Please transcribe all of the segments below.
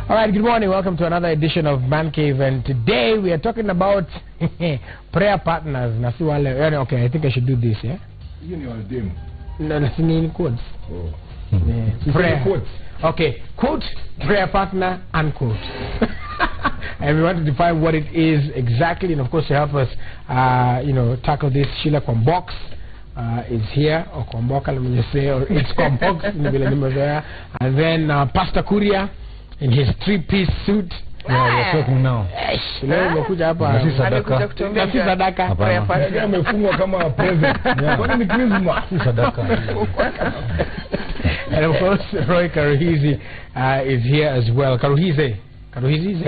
All right, good morning. Welcome to another edition of Man Cave, and today we are talking about prayer partners. Okay, I think I should do this, yeah? You know your name. No, that's in quotes. Oh. Yeah. Prayer. Quotes. Okay, quote, prayer partner, unquote. And we want to define what it is exactly, and of course to help us, tackle this, Sheila Kwambox is here, or Kwamboka, let me just say, or it's Kwambox, and then Pastor Kuria in his three-piece suit. Yeah, we're talking now. Nasi sadaka. Amefungwa kama present. Kwani ni Christmas? Sadaka. And of course, Roy Karuhizi is here as well. Karuhize. Karuhize.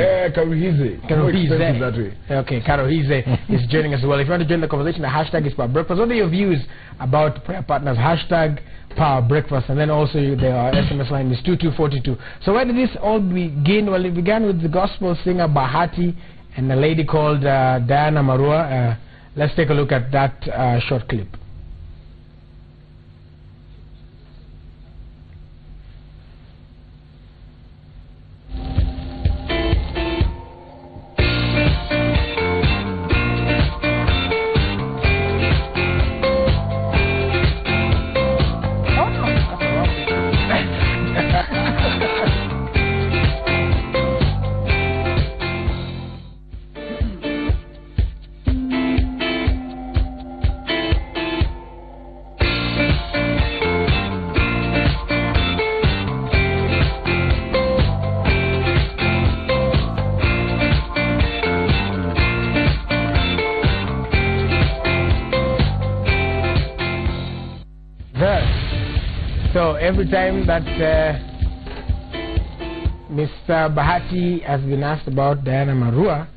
Okay, Karuhize is joining us as well. If you want to join the conversation, the hashtag is Power Breakfast. What are your views about prayer partners? Hashtag Power Breakfast. And then also our SMS line is 2242. So where did this all begin? Well, it began with the gospel singer Bahati and a lady called Diana Marua. Let's take a look at that short clip. So every time that Mr. Bahati has been asked about Diana Marua,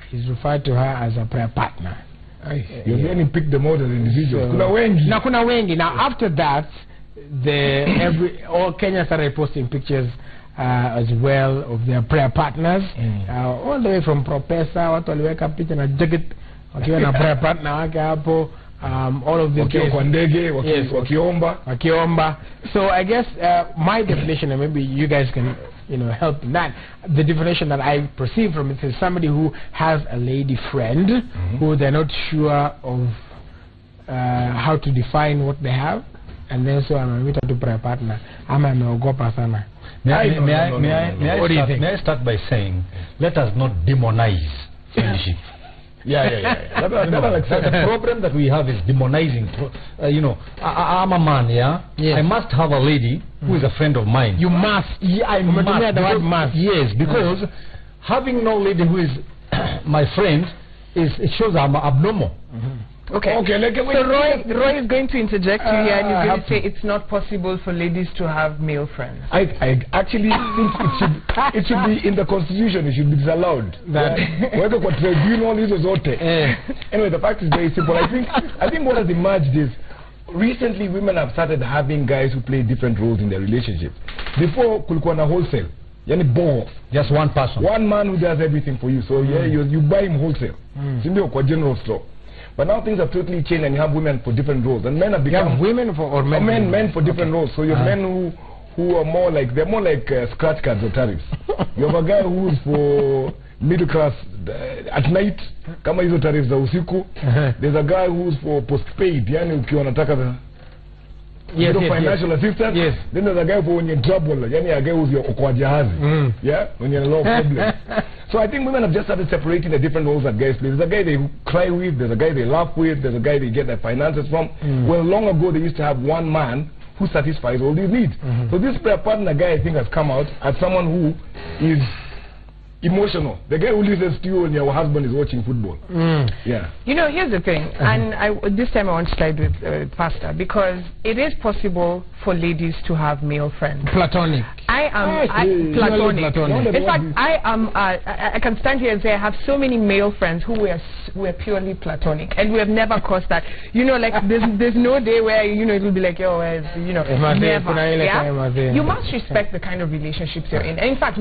he's referred to her as a prayer partner. You really pick them out as individuals. Kuna wengi. Now after that, all Kenya started posting pictures as well of their prayer partners, all the way from Professor, watu waliweka picha na jacket wakiwa na prayer partner wake hapo. All of this wakiomba. So I guess my definition, and maybe you guys can help in that, the definition that I perceive from it is somebody who has a lady friend who they're not sure of how to define what they have, and then so I'm a to prayer partner. Ameogopa sana. May I start by saying, let us not demonize friendship. Yeah. The problem that we have is demonizing. I'm a man, Yes. I must have a lady who is a friend of mine. You must. I must. Yes, because having no lady who is my friend it shows I'm abnormal. Okay. So Roy is going to interject you here, and he's going to say it's not possible for ladies to have male friends. I actually think it should be in the constitution. It should be disallowed. Anyway, the fact is very simple. I think what has emerged is recently women have started having guys who play different roles in their relationship. Before, kulikuwa na wholesale. Just one person. One man who does everything for you. So you buy him wholesale. Kwa general store. But now things have totally changed, and you have women for different roles, and men have become. You have women for men. Men for different roles. So you have men who are more like scratch cards or tariffs. You have a guy who's for middle class at night, kama hizo tariffs za usiku. There's a guy who's for postpaid, yani ukiwa unataka financial assistance. Yes. Then there's a guy for when you're in trouble, yani a guy who's your okwajahazi. Yeah, when you're in a lot of problems. So I think women have just started separating the different roles that guys play. There's a guy they cry with, there's a guy they laugh with, there's a guy they get their finances from. Well, long ago they used to have one man who satisfies all these needs. So this prayer partner guy, I think, has come out as someone who is emotional. The guy who listens to you when your husband is watching football. Yeah. Here's the thing, and this time I want to side with Pastor, because it is possible for ladies to have male friends. Platonic. Platonic. In fact, I can stand here and say I have so many male friends who were purely platonic, and we have never crossed that. There's no day where it will be like, never. You must respect the kind of relationships you're in. And in fact,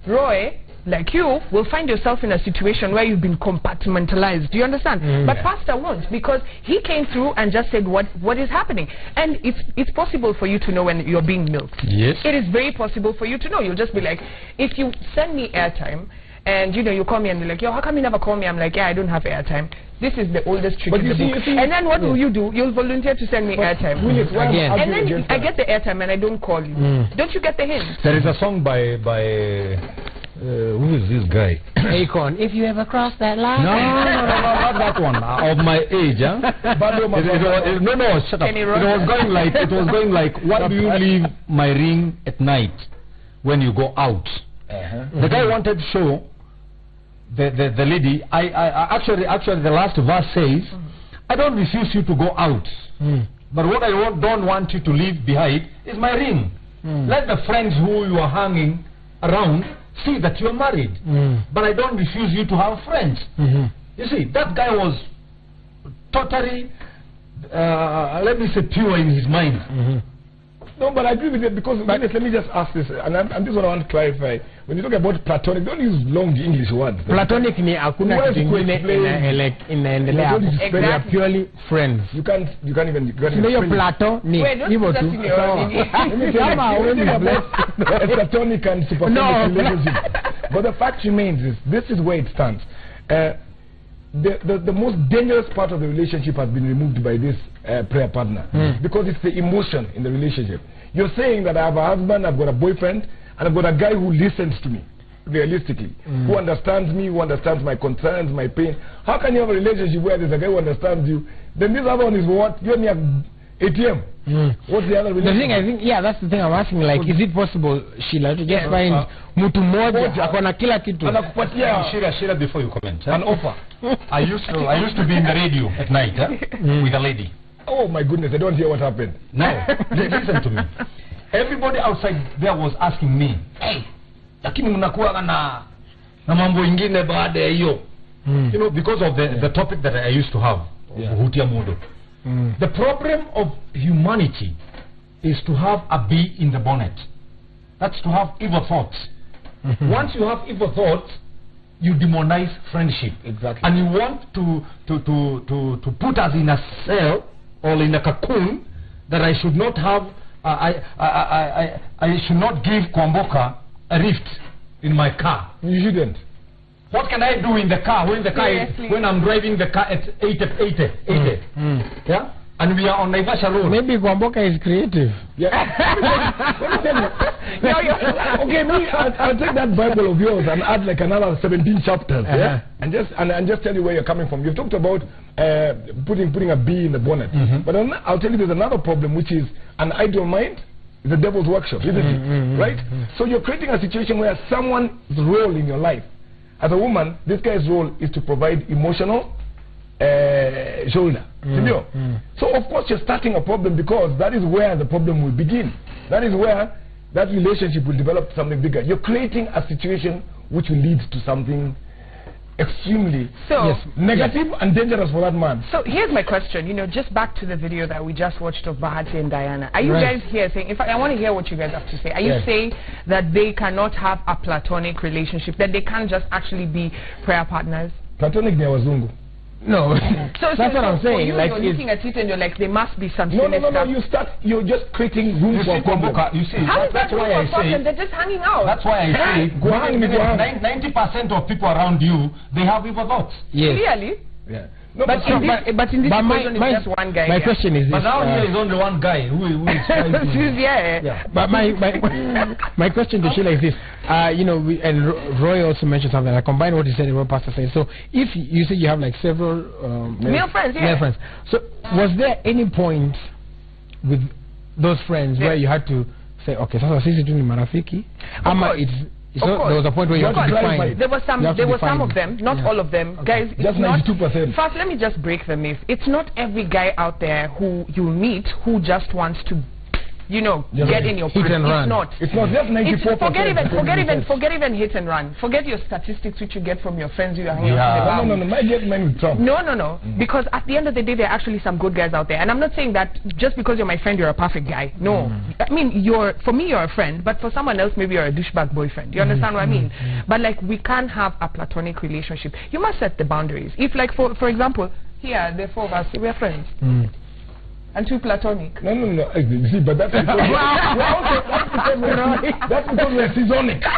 Roy, like you, will find yourself in a situation where you've been compartmentalized. Do you understand? But Pastor won't, because he came through and just said what is happening. And it's possible for you to know when you're being milked. Yes. It is very possible for you to know. You'll just be like, if you send me airtime, and you know, you call me and be like, yo, how come you never call me? I'm like, yeah, I don't have airtime. This is the oldest trick in the book. And then what will you do? You'll volunteer to send me airtime. And then I get the airtime and I don't call you. Don't you get the hint? There is a song by who is this guy? Akon. If you ever cross that line. No, not that one. Of my age, huh? No, shut up. It was going like, why do you leave my ring at night when you go out? The guy wanted to show the lady. Actually the last verse says, I don't refuse you to go out, but what I don't want you to leave behind is my ring. Let the friends who you are hanging around see that you are married, but I don't refuse you to have friends. You see, that guy was totally, let me say, pure in his mind. No, but I agree with it, because let me just ask this, and this is what I want to clarify. When you talk about platonic, don't use long English words. Platonic ni hakuna kitu ingine inaendelea hapo. They are purely friends. You can't even. Ndio platonic. Hivyo tu. A platonic and supersonic relationship. But the fact remains is, this is where it stands. The most dangerous part of the relationship has been removed by this prayer partner, because it's the emotion in the relationship. You're saying that I have a husband, I've got a boyfriend, and I've got a guy who listens to me realistically, who understands me, who understands my concerns, my pain. How can you have a relationship where there's a guy who understands you, then this other one is what? You're near ATM. What's the other relationship? The thing, I think, yeah, that's the thing I'm asking, like, is it possible, Sheila, to just find mtu moja akona kila kitu? Sheila, before you comment, an offer. I used to be in the radio at night with a lady. Oh my goodness, I don't hear what happened. No, listen to me. Everybody outside there was asking me, hey, lakini mnakuwa na mambo ingine baada ya hiyo. You know, because of the topic that I used to have, Hutia Modo. The problem of humanity is to have a bee in the bonnet. That's to have evil thoughts. Once you have evil thoughts, you demonize friendship. Exactly. And you want to put us in a cell or in a cocoon that I should not have. I should not give Kwamboka a rift in my car. You shouldn't. What can I do in the car when I'm driving the car at 80? Yeah? And we are on Naivasha Road. Maybe Kwamboka is creative. Yeah. Okay, I'll take that Bible of yours and add like another 17 chapters, yeah? And just tell you where you're coming from. You've talked about putting a bee in the bonnet. But I'll tell you there's another problem, which is an idle mind is the devil's workshop, isn't it? Right? So you're creating a situation where someone's role in your life, as a woman, this guy's role is to provide emotional shoulder. So of course you're starting a problem, because that is where the problem will begin. That is where that relationship will develop something bigger. You're creating a situation which will lead to something extremely negative and dangerous for that man. So here's my question, you know, just back to the video that we just watched of Bahati and Diana. Are you guys here saying, in fact, I want to hear what you guys have to say. Are you saying that they cannot have a platonic relationship, that they can't just actually be prayer partners? Platonic ni wazungu. No. So that's what I'm saying. You're looking at it and you're like, there must be some sinister. No. You're just creating room for Kwamboka. You see, that's why I say they're just hanging out. That's why I say 90% of people around you, they have evil thoughts. Yes. Really? Yeah. No, but in this situation, it's just one guy. My question is this. But now here is only one guy who is trying to... But my question to Sheila is this. You know, and Roy also mentioned something. I combine what he said and what Pastor said. So if you say you have like several male friends, male friends. So was there any point with those friends where you had to say, okay, sasa sisi tu ni marafiki? Ama there was a point where you had to define. There were some of them, not all of them. Guys, just 92%. First, let me just break the myth. It's not every guy out there who you meet who just wants to you know, get in your pants. It's not. It's not just 94%. Forget even hit and run. Forget your statistics which you get from your friends you are hanging out with. No. Might get men with Trump. No. Because at the end of the day, there are actually some good guys out there. And I'm not saying that just because you're my friend, you're a perfect guy. No. I mean, for me, you're a friend. But for someone else, maybe you're a douchebag boyfriend. You understand what I mean? But like, we can't have a platonic relationship. You must set the boundaries. If like, for example, here, the four of us, we're friends. And two platonic. No. You see, but that's because that's because we're seasonic. I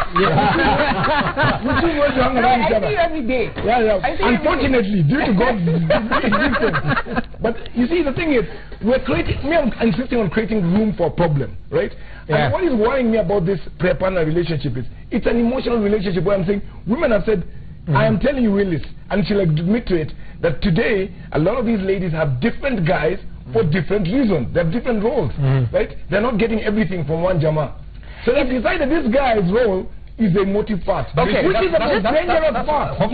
see you every day. Yeah. Unfortunately, due to God's existence. But you see, the thing is, I'm insisting on creating room for a problem, right? Yeah. And what is worrying me about this prayer-partner relationship is, it's an emotional relationship where I'm saying, women have said, I am telling you, Willis, and she'll admit to it, that today, a lot of these ladies have different guys for different reasons. They have different roles, right? They're not getting everything from one Jama. So they've decided this guy's role is a motive part. Okay, which is the most dangerous part. The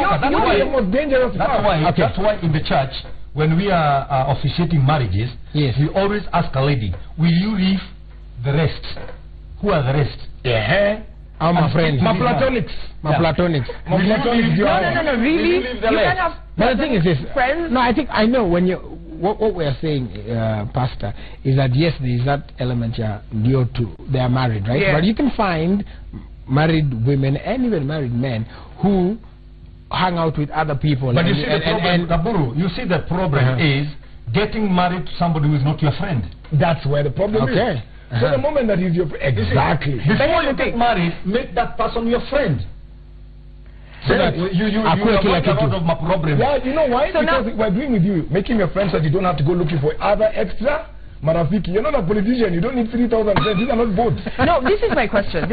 most dangerous part. That's why in the church, when we are officiating marriages, we always ask a lady, will you leave the rest? Who are the rest? My friends. My platonics. My platonics. No, really? You can have but the thing is this. Friends? No, I know when you... What we are saying, Pastor, is that yes, there is that element due to they are married, right? But you can find married women and even married men who hang out with other people. But you see the problem, Kaburu, you see the problem is getting married to somebody who is not your friend. That's where the problem is. So the moment that he's your friend, exactly. Before you get married, make that person your friend. So that you avoid a lot of my problems. Yeah, you know why? So because we're agreeing with you, making your friends so that you don't have to go looking for other extra marafiki. You're not a politician. You don't need 3,000 friends. These are not votes. No, this is my question.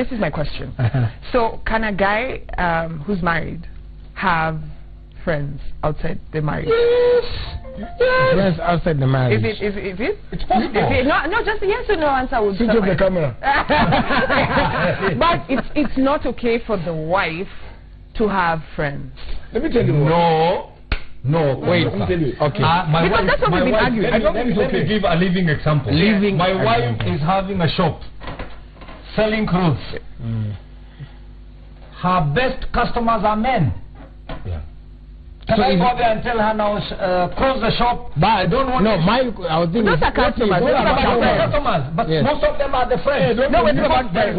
So can a guy who's married have friends outside the marriage? Yes. Friends outside the marriage. Is it? It's possible. No, just a yes or no answer would switch off the camera. But it's not okay for the wife to have friends. Let me tell you. No, wait. Let me tell you. Okay. Because that's what we've been arguing. Let me give a living example. My wife is having a shop selling clothes. Her best customers are men. Can I go there and tell her now, close the shop? But I don't want. No, our thing those are customers. But most of them are the friends. No, it's about a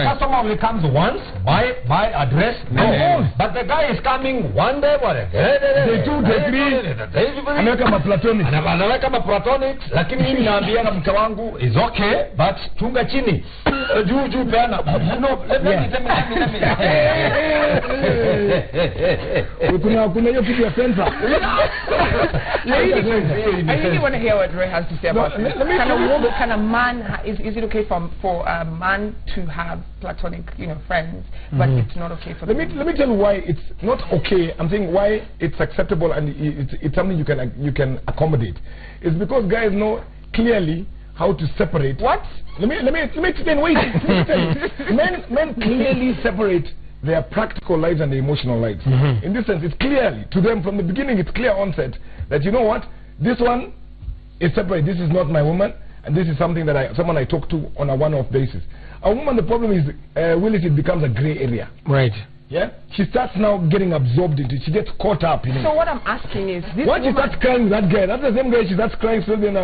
customer only comes once, buy address, no. But the guy is coming one day, day 2, day 3. Anaweka maplatonics. Anaweka maplatonics, lakini mimi naambia na mke wangu is okay, but chunga chini. Juu peana. No, let me. Kuna hiyo kitu ya sensa. I really want to hear what Roy has to say about this. Can a man, is it okay for a man to have platonic, friends, but it's not okay for let me tell you why it's not okay. I'm saying why it's acceptable and it's something you can accommodate. It's because guys know clearly how to separate. What? Let me explain. Wait. Men clearly separate their practical lives and their emotional lives. In this sense, it's clearly, to them from the beginning, it's clear onset that, you know what, this one is separate. This is not my woman, and this is something that someone I talk to on a one-off basis. A woman, the problem is, it becomes a gray area. Right. Yeah? She starts now getting absorbed into it. She gets caught up in it. So what I'm asking is, this once she starts crying with that guy, that's the same guy she starts crying still then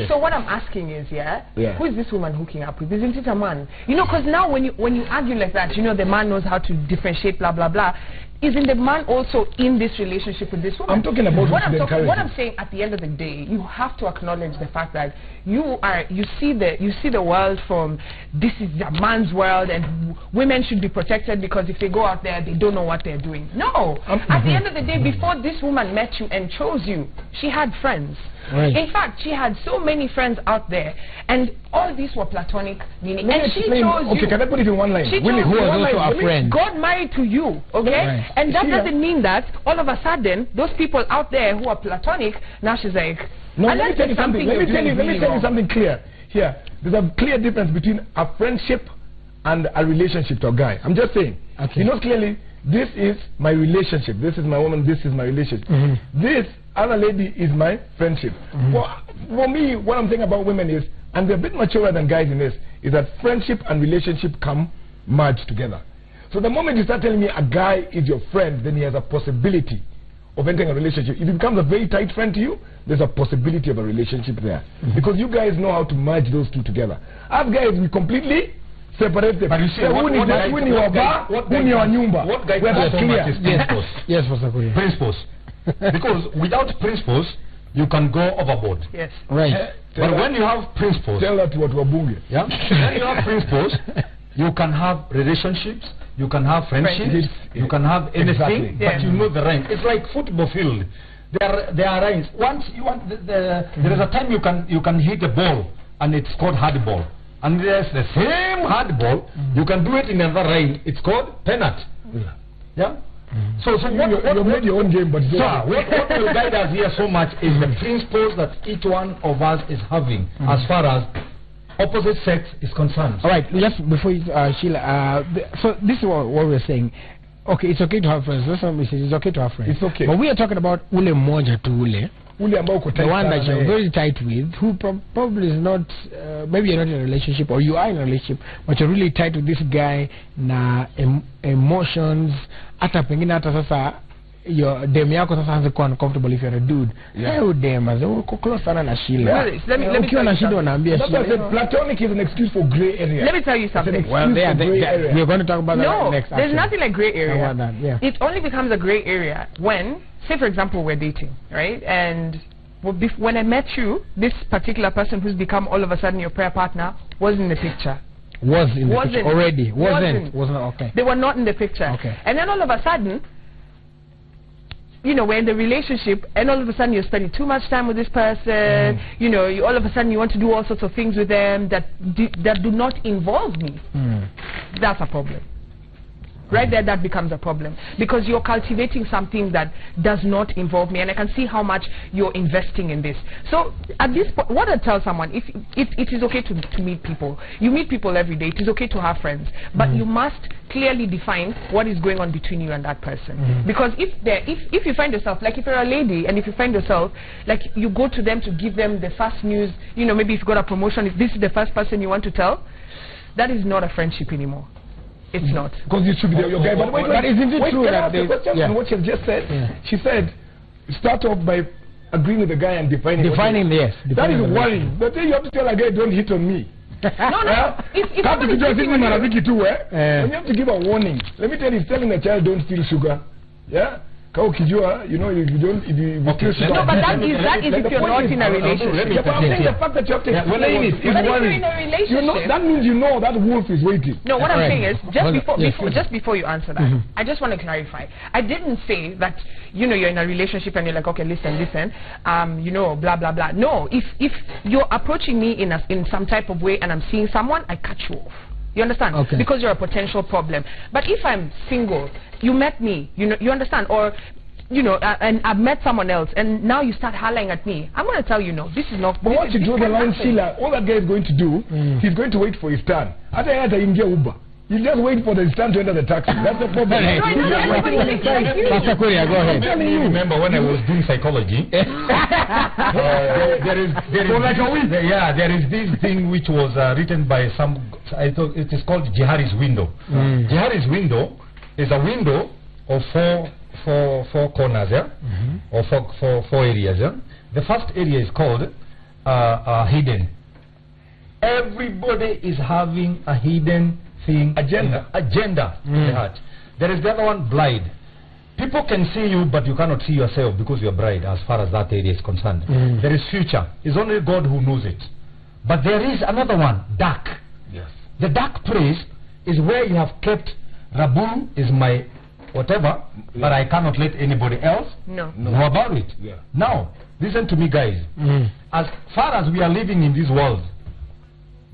So what I'm asking is, who is this woman hooking up with? Isn't it a man? Because now when you argue like that, the man knows how to differentiate, blah, blah, blah. Isn't the man also in this relationship with this woman? I'm talking about what I'm saying at the end of the day, you have to acknowledge the fact that you see the world from this is a man's world and women should be protected because if they go out there they don't know what they're doing. No. At the end of the day, before this woman met you and chose you, she had friends. Right. In fact, she had so many friends out there, and all these were platonic meaning. And she chose you. Okay, can I put it in one line? She chose who was also a friend. God married to you, okay? Right. And that doesn't mean that all of a sudden those people out there who are platonic, now she's like, no, let me tell you something. Let me tell you something clear. Here, there's a clear difference between a friendship and a relationship to a guy. I'm just saying. Okay. Clearly, this is my relationship. This is my woman. This is my relationship. This other lady is my friendship. For me, what I'm saying about women is and we're a bit maturer than guys in this, is that friendship and relationship come merged together. So the moment you start telling me a guy is your friend, then he has a possibility of entering a relationship. If he becomes a very tight friend to you, there's a possibility of a relationship there. Because you guys know how to merge those two together. Us guys, we completely separate them. But you see, what guy does so much is principles. Yes, Pastor Korea. Principles. Because without principles, you can go overboard. Yes. Right. But when you have principles, tell that to what Wabunge. Yeah. When you have principles, you can have relationships, you can have friendships, you can have anything, but you know the range. It's like football field. There are ranges. Once you want, there is a time you can hit a ball, and it's called hard ball. And there's the same hard ball, you can do it in another range. It's called penalty. Yeah. So you made your own game, but what will guide us here so much is the principles that each one of us is having as far as opposite sex is concerned. All right, just before you, Sheila, so this is what we're saying. Okay, it's okay to have friends. That's what we say. It's okay to have friends. It's okay. But we are talking about ule moja tu ule. The one that you're very tight with, who probably is not, maybe you're not in a relationship, or you are in a relationship, but you're really tight with this guy, na emotions, ata pengine ata sasa, your dem yako sasa hanze kuwa uncomfortable if you're a dude. Hey, dem, uko close sana na Sheila. Let me ukiwa na shida wanaambia Sheila. Platonic is an excuse for gray area. Let me tell you something. Well, we're going to talk about that next. No, there's nothing like gray area. Yeah. It only becomes a gray area when, say for example, we're dating, right? And when I met you, this particular person who's become all of a sudden your prayer partner wasn't in the picture. Wasn't in the picture already. Wasn't okay. They were not in the picture. Okay. And then all of a sudden, you know, we're in the relationship, and all of a sudden you're spending too much time with this person. You know, all of a sudden you want to do all sorts of things with them that do not involve me. That's a problem. Right there, that becomes a problem, because you're cultivating something that does not involve me, and I can see how much you're investing in this. So at this point, what I tell someone, if it is okay to meet people, you meet people every day, it is okay to have friends, but you must clearly define what is going on between you and that person. Because if you find yourself, like if you're a lady, and if you find yourself, like you go to them to give them the first news, you know, maybe if you got a promotion, if this is the first person you want to tell, that is not a friendship anymore. It's not. Because you should be your guy. But isn't it true that they... on what you've just said? She said, start off by agreeing with the guy and defining yes. That is worrying. But then you have to tell a guy, don't hit on me. No. If when you have to give a warning, let me tell you, telling the child, don't steal sugar. Yeah? You know, if you don't, if you okay, steal sugar. No, but that is if you're not in a relationship. I'm saying the fact that you have to explain it is worrying. In a relationship, that means you know that wolf is waiting. No, what I'm saying is, just before you answer that, I just want to clarify. I didn't say that, you know, you're in a relationship and you're like, okay, listen, you know, blah blah blah. No, if you're approaching me in some type of way and I'm seeing someone, I cut you off. You understand? Okay. Because you're a potential problem. But if I'm single, you met me, you know, you understand, or you know, and I've met someone else, and now you start hollering at me, I'm going to tell you, no, this is not. But once you draw the line, Sheila, all that guy is going to do, he's going to wait for his turn. After Uber. You just wait for the stand to enter the taxi. That's the problem. Pastor Korea, go ahead. I remember when I was doing psychology. there is this thing which was written by some. I thought it is called Jihari's window. Jihari's window is a window of four corners, or four areas. The first area is called hidden. Everybody is having a hidden thing, agenda in the heart. There is the other one, blind. People can see you, but you cannot see yourself because you're blind as far as that area is concerned. There is future. It's only God who knows it. But there is another one, dark. Yes. The dark place is where you have kept Rabu is my whatever, but I cannot let anybody else know about it. Now, listen to me, guys. As far as we are living in this world,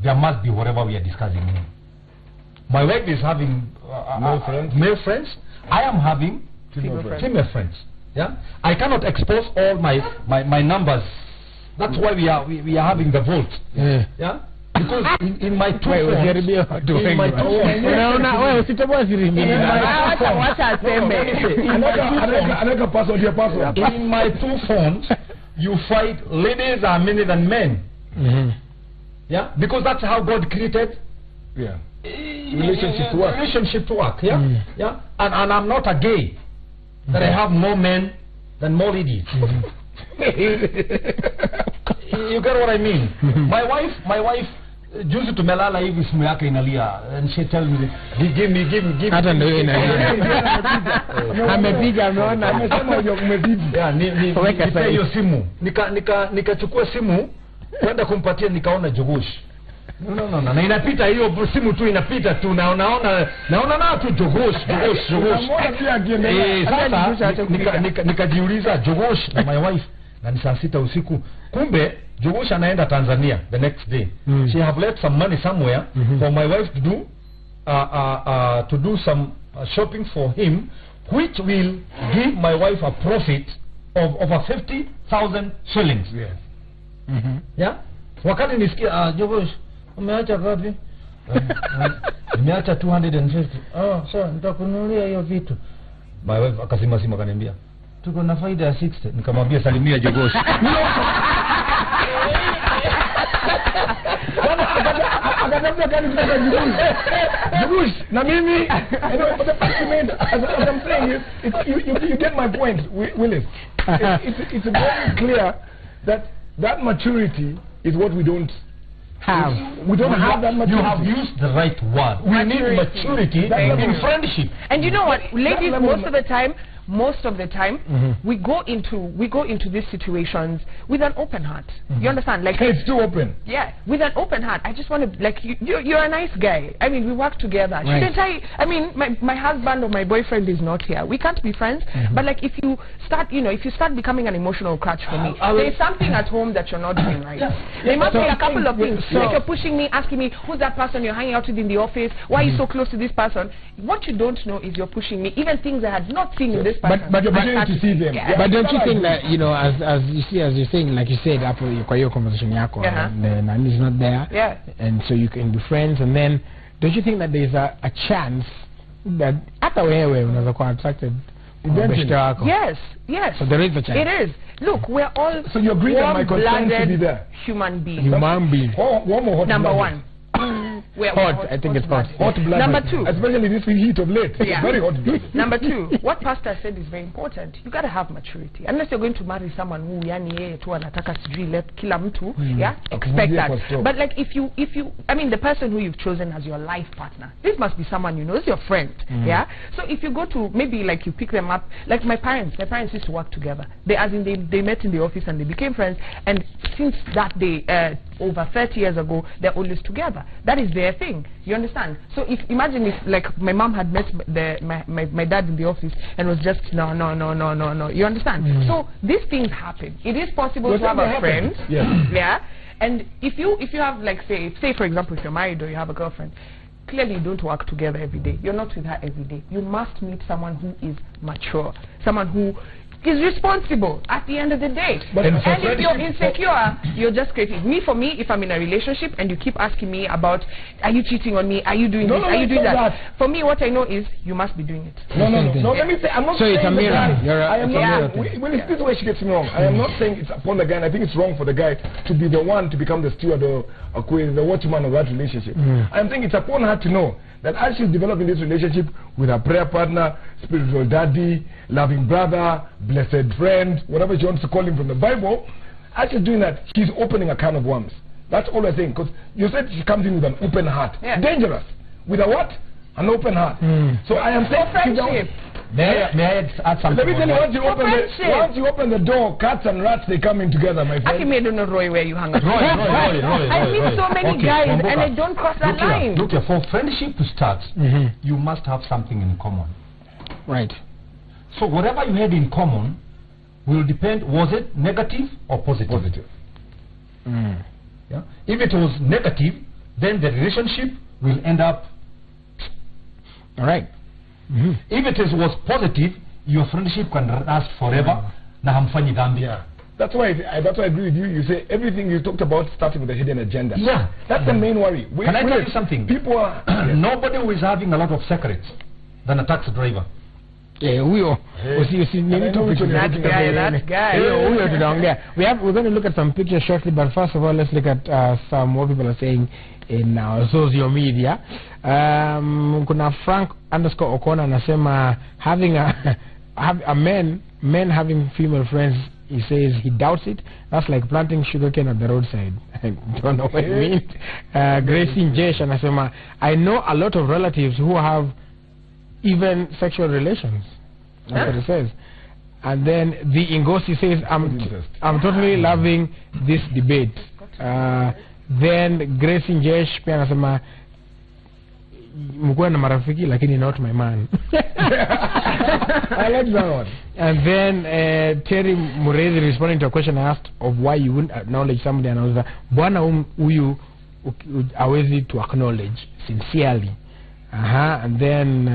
there must be whatever we are discussing here. My wife is having male friends. I am having female friends. Yeah, I cannot expose all my numbers. That's why we are having the vote. Yeah, because in my two phones, you find ladies are many than men. Yeah, because that's how God created. Yeah. Relationship to work. Relationship to work. Yeah. Yeah. And I'm not a gay. That I have more men than more ladies. You get what I mean? My wife juzi tumelala hivi simu yake inalia and she tell me give me hata ndio inalia amepiga ameona amesema hiyo umebibi weka hiyo simu nikachukua simu kwenda kumpatia nikaona Jogosh no na inapita hiyo simu tu inapita tu naona na tu Jogosh nikajiuliza Jogosh na my wife na ni saa 6 usiku kumbe Jogosh anaenda Tanzania the next day. She have left some money somewhere for my wife to do some shopping for him, which will give my wife a profit of over 50,000 shillings. Yes. Yeah. Wakati nisikia Jogosh umeacha ngapi? Nimeacha 250. Sasa nitakununulia hiyo vitu. My wife akasema akaniambia tuko na faida ya 60. Nikamwambia salimia Jogosh. Jugush, na mimi, but the fact remains, as I'm saying is, you get my point, Willis. It's very clear that maturity is what we don't have. We don't have that maturity. You have used the right word. We need maturity in friendship. And you know what, ladies, most of the time, we go into these situations with an open heart. You understand? Like it's too open. Yeah, with an open heart. I just want to, like, you're a nice guy. I mean, we work together. Right. Shouldn't I mean, my husband or my boyfriend is not here. We can't be friends. But like, if you start becoming an emotional crutch for me, there's something at home that you're not doing right. There must be a couple of things. Like you're pushing me, asking me, who's that person you're hanging out with in the office? Why are you so close to this person? What you don't know is you're pushing me, even things I had not seen in this person. But you're beginning to see them. Yeah. But don't you think that, you know, as you're saying, like you said, after your conversation yako, the nanny is not there, and so you can be friends, and then don't you think that there's a chance that hata wewe unaweza kuwa attracted eventually? Yes. So there is a chance. It is. Look, we're all so you agree that my concern should be there. Human beings. Number one. Hot, I think it's hot. Hot blood. Number two. Especially this heat of late. Yeah. Very hot blood. Number two, what Pastor said is very important. You got to have maturity. Unless you're going to marry someone who yani yeye tu anataka sijui let kila mtu, expect that. But like if you I mean the person who you've chosen as your life partner, this must be someone you know, is your friend. Yeah? So if you go to maybe like you pick them up, like my parents used to work together. They met in the office and they became friends, and since that day over 30 years ago, they're always together. That is their thing. You understand? So imagine if like my mom had met my dad in the office and was just no. You understand? So these things happen. It is possible to have a friend. Yeah. And if you have like say for example if you're married or you have a girlfriend, clearly you don't work together every day. You're not with her every day. You must meet someone who is mature, someone who is responsible at the end of the day. And if you're insecure, you're just crazy. For me, if I'm in a relationship and you keep asking me about, are you cheating on me? Are you doing this? Are you doing that? For me, what I know is you must be doing it. No. Let me say, I'm not so saying it's a mirror. I am not. Well, it's this way she gets me wrong. I am not saying it's upon the guy. And I think it's wrong for the guy to be the one to become the steward or the watchman of that relationship. I'm saying it's upon her to know that as she's developing this relationship with her prayer partner, spiritual daddy, loving brother, blessed friend, whatever she wants to call him from the Bible, as she's doing that, she's opening a can of worms. That's all I think. Because you said she comes in with an open heart. Dangerous. With a what? An open heart. So I am saying friendship. May I add something? Let me tell you, once you open the door, cats and rats, they come in together, my friend. I don't know Roy where you hang out. Roy. I meet so many guys and I don't cross that line. Look here, for friendship to start, you must have something in common. Right. So whatever you had in common will depend, was it negative or positive? Yeah? If it was negative, then the relationship will end up. All right. If it was positive, your friendship can last forever. That's why I agree with you. You say everything you talked about starting with a hidden agenda. Yeah. That's the main worry. Can I tell you something? People are... Nobody who is having a lot of secrets than a taxi driver. huyo usini topic that guy. Huyo tunaongea. We're going to look at some pictures shortly, but first of all, let's look at some what people are saying in our social media. Kuna Frank_O'Connor anasema having a men having female friends, he says he doubts it. That's like planting sugarcane at the roadside. I don't know what it means. Gracie Njesh anasema, I know a lot of relatives who have even sexual relations. That's what it says. And then the Ngosi says, I'm totally loving this debate. Then Gracie Njesh pia anasema, mkuwa na marafiki lakini not my man. I like that one. And then Terry Murezi responding to a question I asked of why you wouldn't acknowledge somebody, and I was like, bwana huyu hawezi to acknowledge sincerely. And then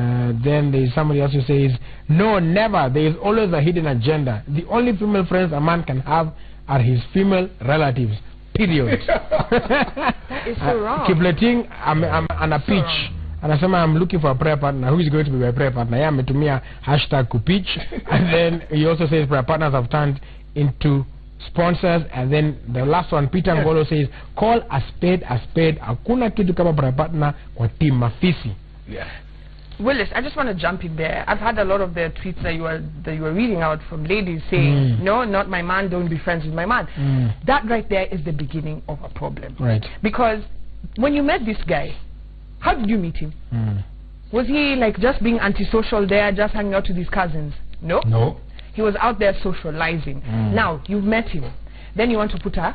there is somebody else who says, no, never. There is always a hidden agenda. The only female friends a man can have are his female relatives. Period. It's so wrong. Kipleting, I'm on a pitch. Anasema, I'm looking for a prayer partner. Who is going to be my prayer partner? Yeah, ametumia #kupitch. And then he also says prayer partners have turned into sponsors. And then the last one, Peter Ngolo says, call a spade a spade. Hakuna kitu kama prayer partner kwa team Mafisi. Yeah. Willis, I just want to jump in there. I've had a lot of the tweets that you were reading out from ladies saying, no, not my man, don't be friends with my man. That right there is the beginning of a problem. Right. Because when you met this guy, how did you meet him? Was he like just being antisocial there, just hanging out with his cousins? No. No. He was out there socializing. Now, you've met him. Then you want to put a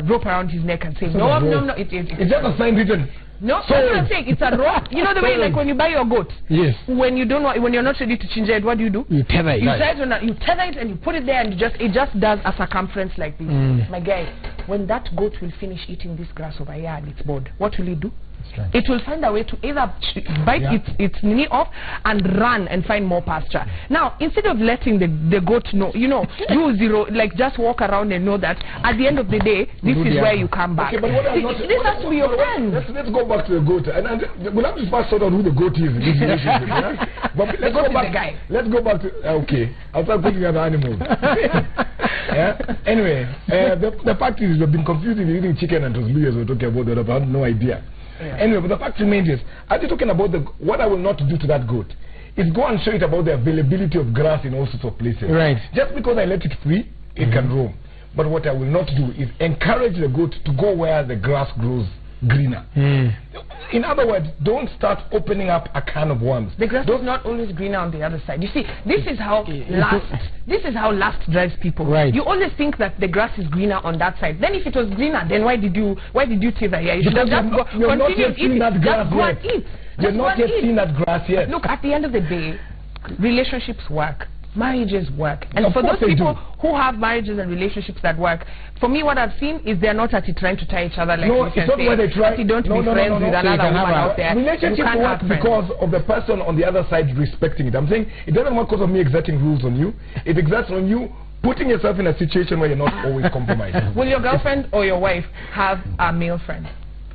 rope around his neck and say, no. It's just a sign written. No, that's what I'm saying. It's a rope. You know the way, like when you buy your goat. Yes. When you're not ready to change it, what do? You tether it. You tether it and you put it there, and it just does a circumference like this. My guy, when that goat will finish eating this grass over here and it's bored, what will he do? Right. It will find a way to either bite its knee off and run and find more pasture. Now, instead of letting the goat know, like just walk around and know that at the end of the day, this is where you come back. Okay, but this has to be your friend. Let's go back to the goat. And we'll have to first sort out who the goat is in this relationship. But let's go back. Let's go back to, okay, I'll start putting other animals. Anyway, the fact is we've been confusing eating chicken and tosbillas we're talking about that, but I have no idea. Anyway, but the fact remains is, as you're talking about what I will not do to that goat is go and show it about the availability of grass in all sorts of places. Right. Just because I let it free, it can roam. But what I will not do is encourage the goat to go where the grass grows greener. In other words, don't start opening up a can of worms. The grass is not always greener on the other side. You see, this is how lust drives people. Right. You always think that the grass is greener on that side. Then if it was greener, then why did you tether here? You should have just continue eating. Just go and eat. You're not yet seen that grass yet. Look, at the end of the day, relationships work. Marriages work. And for those people who have marriages and relationships that work, for me what I've seen is they're not trying to tie each other like no, it's not where they try. Don't be friends with another woman out there. Relationships work because of the person on the other side respecting it. I'm saying it doesn't work because of me exerting rules on you. It exerts on you putting yourself in a situation where you're not always compromising. Will your girlfriend or your wife have a male friend?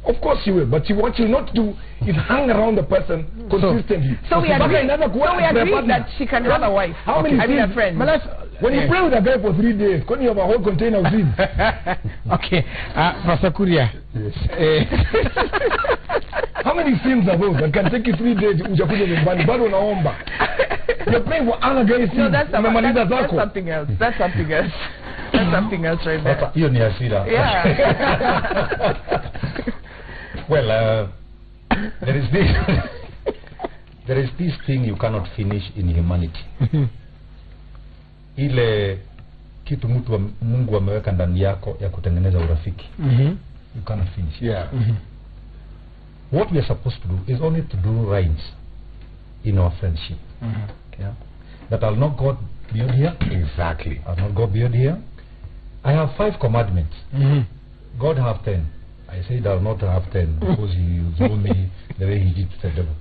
Of course you will, but what you not do is hang around the person consistently. So we agree that she can have a wife. How many friends? When you play with a guy for 3 days, can you have a whole container of sins? Okay, Pastor Kuria. How many sins are those that can take you 3 days? You're playing for other guys. No, that's something else. That's something else. That's something else right there. Yeah. Well, there is this thing you cannot finish in humanity. Ile kitu Mungu ameweka ndani yako ya kutengeneza urafiki. You cannot finish. Yeah. What we are supposed to do is only to do right in our friendship. Yeah. That I'll not go beyond here. Exactly. I'll not go beyond here. I have 5 commandments. God have 10. I said I'll not have 10 because he told me the way he did to the devil.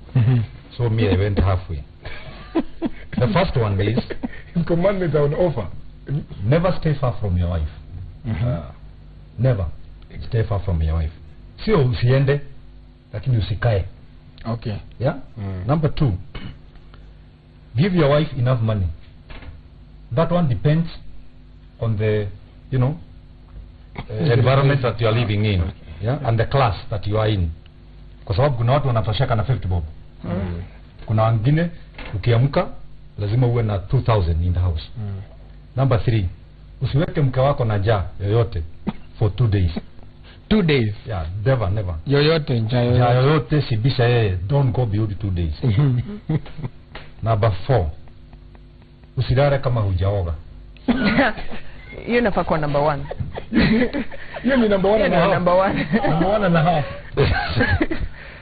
So me, I went halfway. The first one is his commandments are on offer. Never stay far from your wife. Never stay far from your wife. Sio usiende lakini usikae. Okay. Yeah. Number 2, give your wife enough money. That one depends on the, you know, environment that you are living in, yeah, and the class that you are in. Kwa sababu kuna watu wanatosheka na 50 bob. Kuna wengine ukiamka lazima uwe na 2000 in the house. Number 3, usiweke mke wako na njaa yoyote for 2 days. 2 days? Yeah, never. Yoyote, njaa yoyote sibisha yeye, don't go beyond 2 days. Number 4, usilale kama hujaoga. You never call number 1. You mean number 1 and a half? Number 1. Number 1 and a half.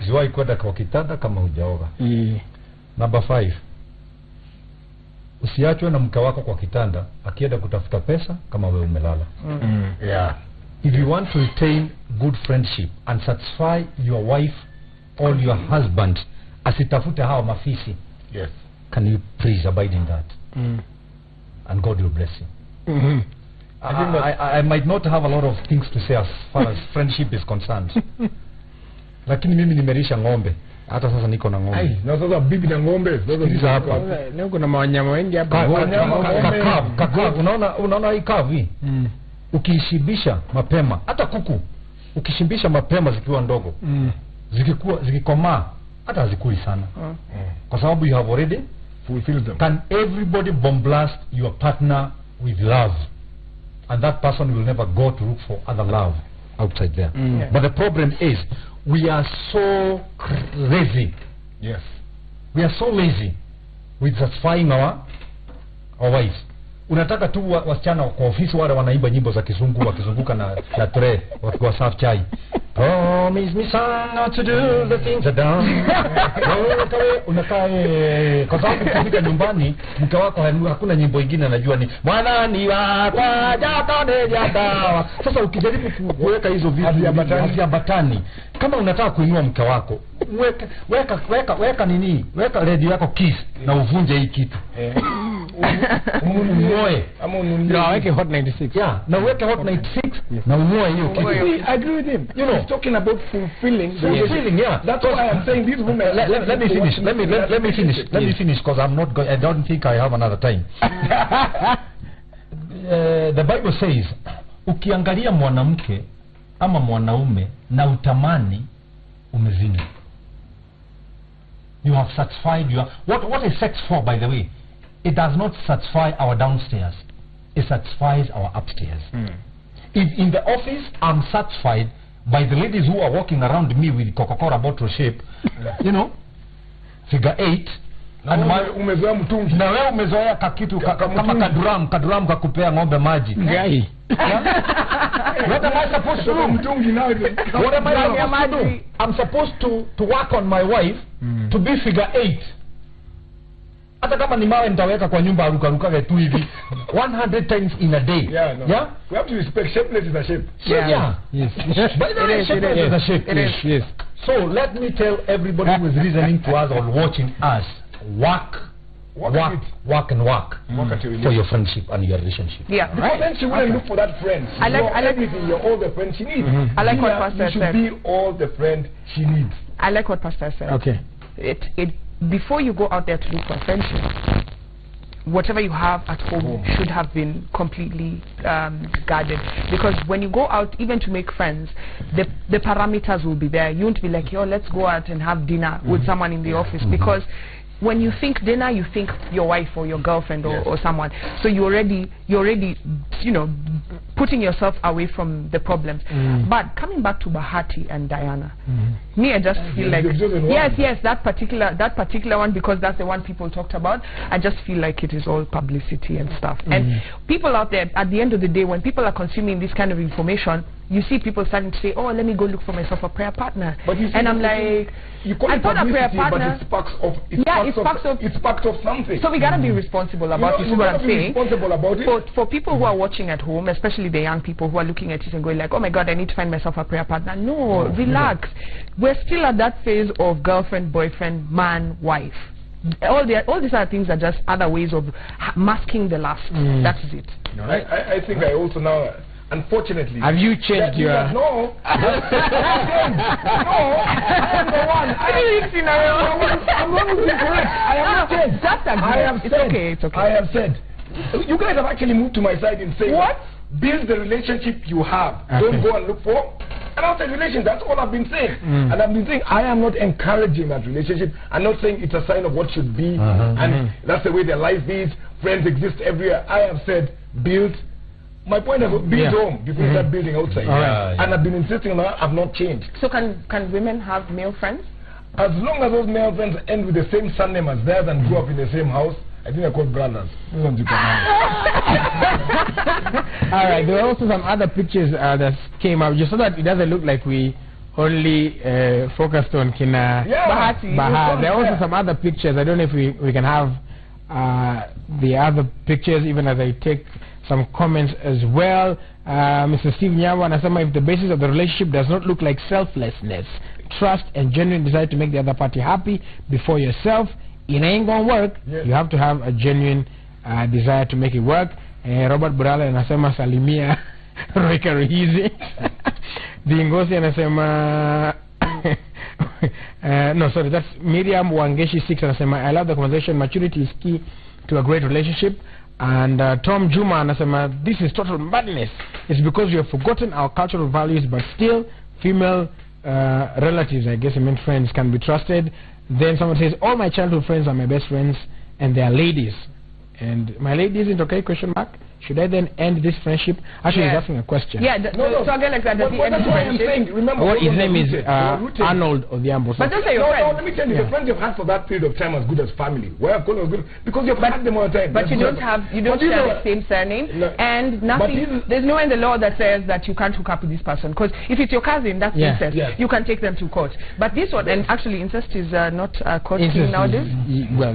Ziwai kwenda kwa kitanda kama hujaoga. Number 5, usiachwe na mke wako kwa kitanda akienda kutafuta pesa kama wewe umelala. Yeah. If you want to retain good friendship and satisfy your wife or your husband, asitafute hao mafisi. Yes. Can you please abide in that? And God will bless you. I might not have a lot of things to say as far as friendship is concerned. Lakini mimi nimerisha ng'ombe. Hata sasa niko na ng'ombe. Ai, na sasa bibi na ng'ombe. Sasa hapa. Leo kuna wanyama wengi hapa. Kakavu. Unaona hii kavi? Ukishibisha mapema, hata kuku ukishibisha mapema zikiwa ndogo, zikikomaa hata zikui sana. Kwa sababu you have already fulfilled them. Can everybody bombast your partner with love? And that person will never go to look for other love outside there. But the problem is we are so lazy. Yes. We are so lazy with satisfying our wives. Unataka tu wasichana kwa ofisi wale wanaimba nyimbo za kizungu wakizunguka na tray wakiwa serve chai. Promise me son not to do the things I done. Unakae kwa sababu ukifika nyumbani mke wako hakuna nyimbo nyingine anajua ni mwana ni wako jatone jatawa. Sasa ukijaribu kuweka hizo vitu vya batani kama unataka kuinua mke wako weka nini? Weka radio yako Kiss na uvunje hii kitu. Umoe ama ununulie weke Hot 96. Yeah, na weke Hot 96 na umoe hiyo kitu. I agree with him. You know, he's talking about fulfilling. Yeah. That's why I'm saying these women. Let me finish. Let me finish because I'm not going. I don't think I have another time. The Bible says, ukiangalia mwanamke ama mwanaume na utamani umezini. You have satisfied your what is sex for, by the way? It does not satisfy our downstairs. It satisfies our upstairs. If in the office I'm satisfied by the ladies who are walking around me with Coca-Cola bottle shape, you know, figure 8, and umezoea mtungi na wewe umezoea kakitu kama kadram kakupea ng'ombe maji. Gai. What am I supposed to do? Mtungi now. What am I supposed to do? I'm supposed to work on my wife to be figure 8. Hata kama ni mawe nitaweka kwa nyumba aruka tu hivi 100 times in a day. Yeah, no. Yeah? We have to respect shapeless is a shape. Yeah. Yes. By the way, shapeless is a shape. Yes. So let me tell everybody who is listening to us or watching us, work for your friendship and your relationship. Yeah. Because then she wouldn't look for that friend. I like everything. You're all the friend she needs. I like what Pastor said. You should be all the friend she needs. I like what Pastor said. Okay. Before you go out there to look for friendship, whatever you have at home should have been completely guarded, because when you go out even to make friends, the parameters will be there. You won't be like, yo, let's go out and have dinner with someone in the office, because when you think dinner, you think your wife or your girlfriend or someone. So you're already, you know, putting yourself away from the problems. But coming back to Bahati and Diana, me, I just feel like, yes, that particular one, because that's the one people talked about. I just feel like it is all publicity and stuff. And people out there, at the end of the day, when people are consuming this kind of information, you see people starting to say, oh, let me go look for myself a prayer partner. But you see, and I'm like, you call it a prayer partner, but it's sparks of something. So we gotta be responsible about it. You see what I'm saying? Responsible about it. For people who are watching at home, especially the young people who are looking at it and going like, oh my God, I need to find myself a prayer partner. No, relax. We're still at that phase of girlfriend, boyfriend, man, wife. All these other things are just other ways of masking the lust. That's it. No, I think I also now, unfortunately, have you changed your no. No, number I'm not incorrect. I have not said. Just agree. I have It's said. okay. It's okay. I have said. You guys have actually moved to my side in saying what? Build the relationship you have. Okay. Don't go and look for an outside relation. That's all I've been saying. And I've been saying I am not encouraging that relationship. I'm not saying it's a sign of what should be, and that's the way their life is. Friends exist everywhere. I have said build. My point is build home before you start building outside. And I've been insisting on that. I've not changed. So can women have male friends? As long as those male friends end with the same surname as theirs and grow up in the same house, I think they're called brothers. All right, there were also some other pictures that came up, just so that it doesn't look like we only focused on Kina Bahati. There are also some other pictures. I don't know if we can have the other pictures, even as I take some comments as well. Mr. Steve Nyamwa anasema, if the basis of the relationship does not look like selflessness, trust and genuine desire to make the other party happy before yourself, it ain't gonna work. You have to have a genuine desire to make it work. Robert Burala anasema salimia Roika Ruhizi. Dingosi anasema no, sorry, that's Miriam Wangeshi 6 anasema, I love the conversation. Maturity is key to a great relationship. And Tom Juma anasema, this is total madness. It's because we have forgotten our cultural values, but still female relatives, I guess I meant friends, can be trusted. Then someone says, all my childhood friends are my best friends and they are ladies. And my lady isn't okay, question mark. Should I then end this friendship? Actually, he's asking a question. Yeah, so again, like that, does he end his friendship? Remember, his name is Arnold Odhiambo. But don't say your friend. No, let me tell you, the friends you've had for that period of time as good as family. Where I'm calling good because you've had them all the time. But you don't share the same surname, and nothing. There's no in the law that says that you can't hook up with this person. Because if it's your cousin, that's incest. You can take them to court. But this one, and actually, incest is not a court thing nowadays. Well.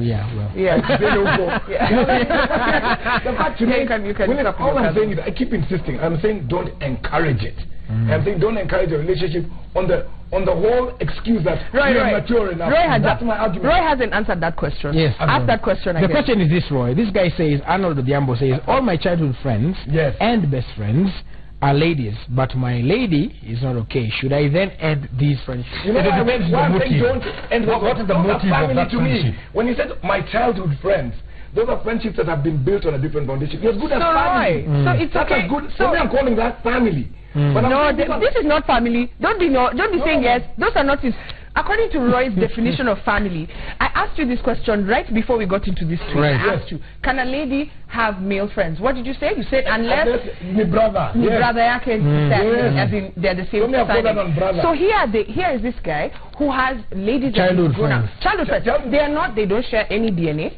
The fact you can stop all I'm saying is, I keep insisting. I'm saying don't encourage it. I'm saying don't encourage a relationship on the whole excuse that you're mature enough. That's my argument. Roy hasn't answered that question. Yes. Ask that question again. The question is this, Roy. This guy says, Arnold Odhiambo says, all my childhood friends and best friends are ladies, but my lady is not okay. Should I then end these friendships? You know, what is the motive of that friendship? When he said my childhood friends, those are friendships that have been built on a different foundation. You're good as family. So it's okay. So I'm calling that family. But no, this is not family. Don't be saying yes. Those are not his. According to Roy's definition of family, I asked you this question right before we got into this tweet. I asked you, can a lady have male friends? What did you say? You said unless my brother yake as in they're the same surname. So here is this guy who has ladies childhood friends. Childhood friends. They don't share any DNA.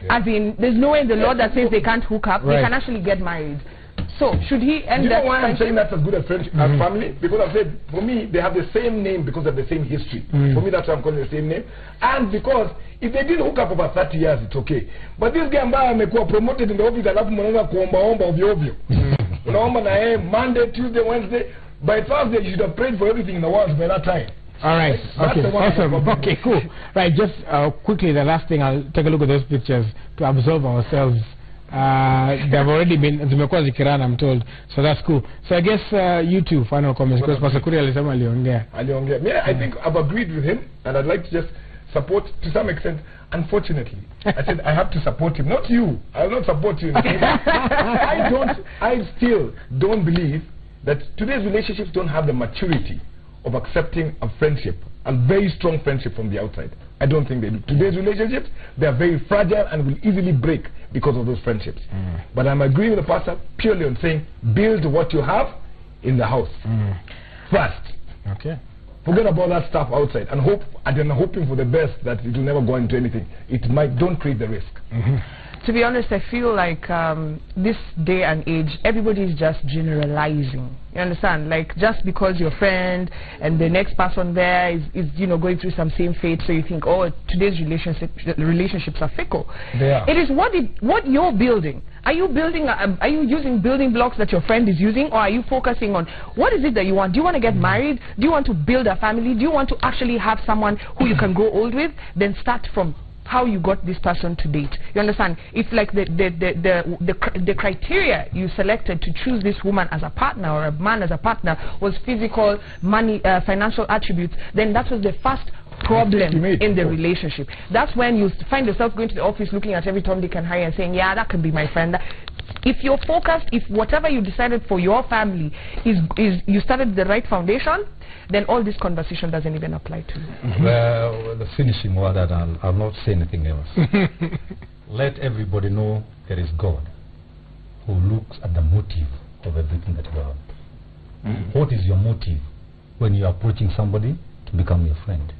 As in, there's no way in the law that says they can't hook up. They can actually get married. So, should he end that? You know why I'm saying that's as good as friendship as family? Because I've said, for me, they have the same name because of the same history. For me, that's why I'm calling the same name. And because if they didn't hook up over 30 years, it's okay. But this guy ambaye amekuwa promoted in the office, alafu mnaanza kuomba ovyo ovyo. Unaomba na yeye Monday, Tuesday, Wednesday. By Thursday, you should have prayed for everything in the world by that time. All right. Okay. Awesome. Okay. Cool. Right. Just quickly, the last thing. I'll take a look at those pictures to absolve ourselves. They've already been zimekuwa zikirana, I'm told. So that's cool. So I guess you two final comments because Pastor Kuri alisema aliongea. Yeah, I think I've agreed with him, and I'd like to just support to some extent. Unfortunately, I said I have to support him, not you. I will not support you. I still don't believe that today's relationships don't have the maturity of accepting a friendship, a very strong friendship from the outside. I don't think they do. Today's relationships, they are very fragile and will easily break because of those friendships. But I'm agreeing with the pastor purely on saying build what you have in the house first. Okay. Forget about that stuff outside and hope, and then hoping for the best that it will never go into anything. Don't create the risk. To be honest, I feel like this day and age, everybody is just generalizing. You understand? Like, just because your friend and the next person there is going through some same fate, so you think, oh, today's relationships are fickle. They are. It is what you're building. Are you using building blocks that your friend is using, or are you focusing on what is it that you want? Do you want to get married? Do you want to build a family? Do you want to actually have someone who you can grow old with? Then start from how you got this person to date. You understand? If like the criteria you selected to choose this woman as a partner or a man as a partner was physical, money, financial attributes, then that was the first problem in the relationship. That's when you find yourself going to the office looking at every Tom, Dick and Harry and saying, yeah, that could be my friend. If you're focused, if whatever you decided for your family is you started the right foundation, then all this conversation doesn't even apply to you. Well, the finishing word, that I'll not say anything else. Let everybody know there is God who looks at the motive of everything that you have. What is your motive when you are approaching somebody to become your friend?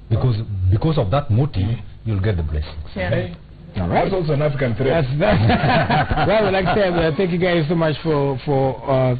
Because of that motive, you'll get the blessings. Yeah. All right. That's also an African threat. Well, like I said, thank you guys so much for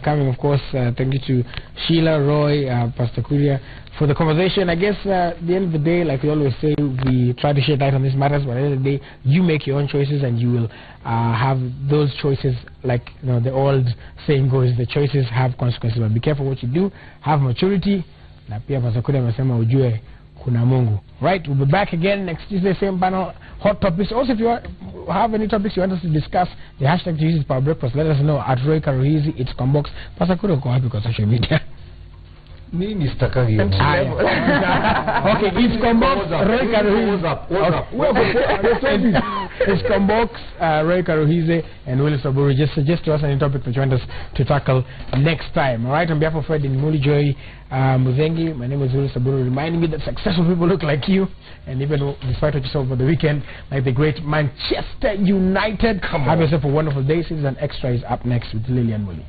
coming. Of course, thank you to Sheila, Roy, Pastor Kuria for the conversation. I guess at the end of the day, like we always say, we try to shed light on these matters, but at the end of the day, you make your own choices and you will have those choices. Like the old saying goes, the choices have consequences. But be careful what you do. Have maturity. Na pia Pastor Kuria amesema ujue kuna Mungu. Right, we'll be back again next Tuesday, same panel, hot topics. Also, if you have any topics you want us to discuss, the hashtag to use is Power Breakfast. Let us know at Roy Karuhizi. It's Combox. Pastor Kuria uko wapi kwa social media? Mimi sitakagi. Okay, it's Combox, Roy Karuhizi. It's Combox, Roy Karuhizi, and Willis Oburu. Just suggest to us any topic that you want us to tackle next time. All right, on behalf of Fred and Muli Joy Muzengi, my name is Willis Oburu, reminding me that successful people look like you, and even despite what you saw for the weekend, like the great Manchester United. Have yourself a wonderful day. Citizen Extra is up next with Lillian Muli.